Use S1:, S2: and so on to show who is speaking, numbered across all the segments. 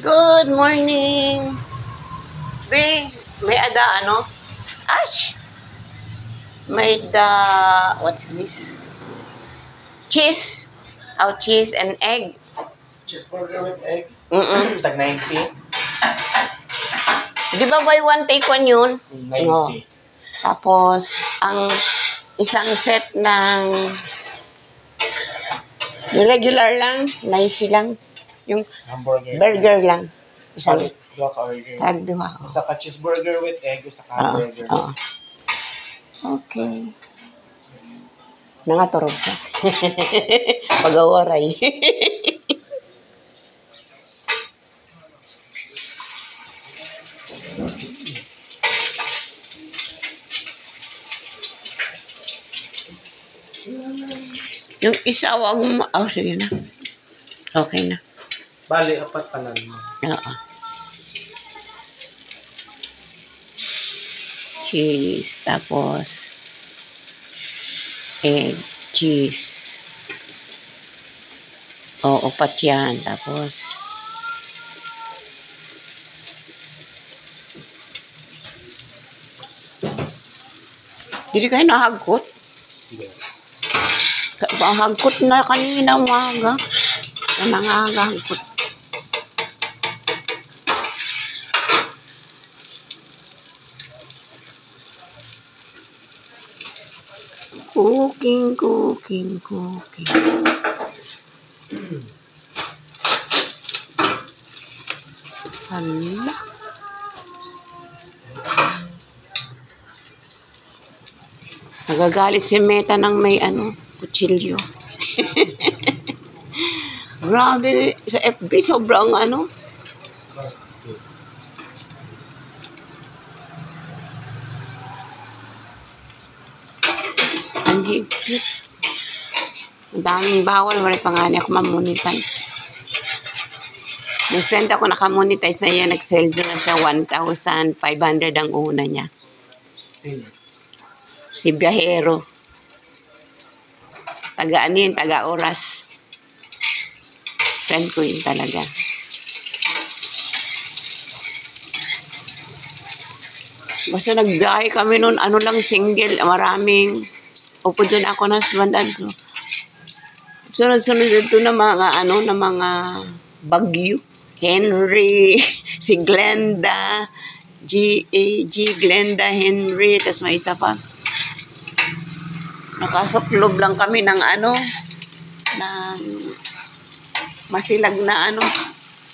S1: Good morning. Be, may ada ano? Ash! May what's this? Cheese. Oh, cheese and egg.
S2: Cheeseburger with egg.
S1: Tag
S2: Tag 90.
S1: Di ba buy one take one yun?
S2: 90.
S1: No. Tapos, ang isang set ng yung regular lang, nice lang. Yung
S2: Hamburger.
S1: burger lang. Isang
S2: Palit. Duha ka order.
S1: tagduha ko.
S2: Isa ka cheeseburger with egg, isa ka hamburger.
S1: Oo. Okay. Nangaturog ka. Pag-awaray. Yung isa, wag mo. Oh, sige na. Okay na.
S2: Bali, apat tanan mo.
S1: Oo. Cheese. Tapos, egg. Cheese. Oo, upat yan. Tapos, hindi kayo nahagkot?
S2: Hindi.
S1: Hagkot na kanina umaga. Hagkot. Cooking. Hala. Nagagalit si Meta ng may kutsilyo. Grabe, sa FB sobrang ang higpit. Ang daming bawal, wala pa nga niya ako mamonetize. May friend ako nakamonetize na yan, nag-sell na siya 1,500 ang una niya.
S2: Sino?
S1: Si Biyahero. Taga-oras. Friend ko yun talaga. Basta nagbiyahe kami noon, single, maraming. Upo doon ako ng bandad ko. Sunod-sunod ito na mga bagyo. Henry, si Glenda, Glenda, Henry, tas may isa pa. Nakasuklob lang kami ng ng masilag na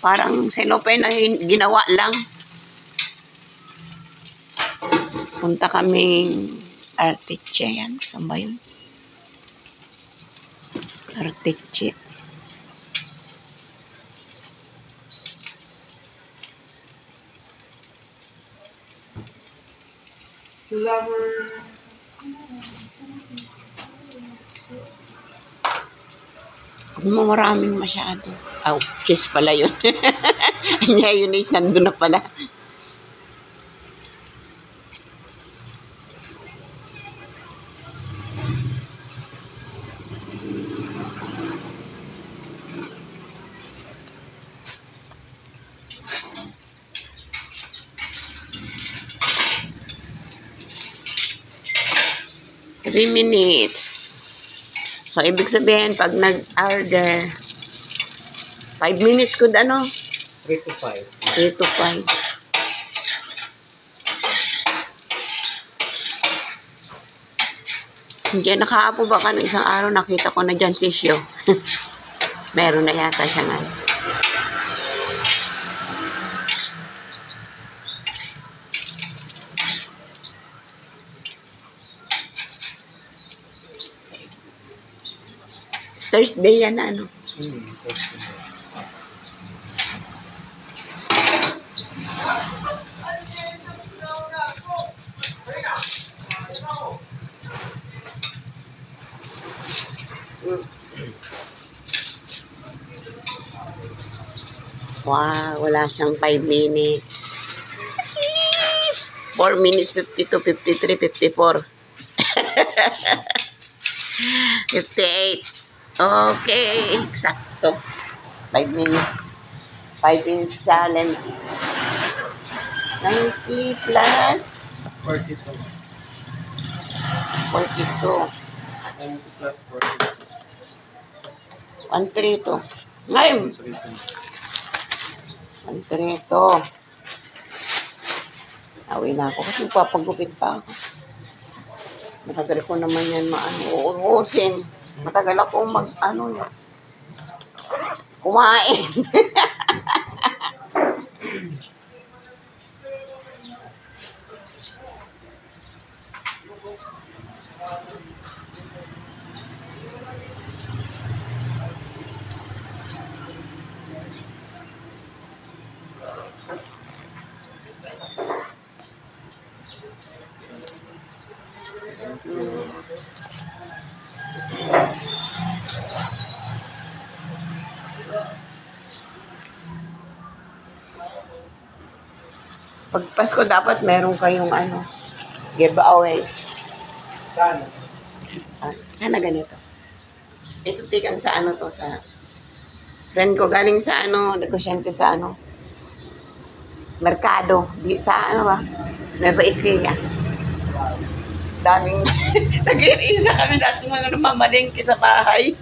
S1: parang sinopay na ginawa lang. Punta kaming Arteche yan. Saan ba yun? Arteche. Maraming masyado. Oh, cheese pala yun. Anya yun is nandun na pala. Three minutes. So, ibig sabihin, pag nag-order, 5 minutes could
S2: 3 to 5.
S1: 3 to 5. Hindi, nakaapo ba ka ng isang araw, nakita ko na dyan si Shio. Meron na yata siya nga. Thursday yan
S2: Thursday.
S1: Wow, wala siyang 5 minutes. 4 minutes, 52, 53, 54. 58. Okay, eksakto. 5 minutes. 5-inch challenge. 90 plus
S2: 42.
S1: 42.
S2: 90 plus 42.
S1: 132. Ngayon, 132. Awi na ako kasi papagupit pa ako. Matagal ko naman yan uusin. Matagal ako kumain. Pag Pasko dapat meron kayong giveaway.
S2: Saan?
S1: Sana ganito. Ito tikan sa sa friend ko galing sa negosyante sa merkado. Sa Nueva Ecija. Daming nag-iisa kami dati mga namamalengke sa bahay.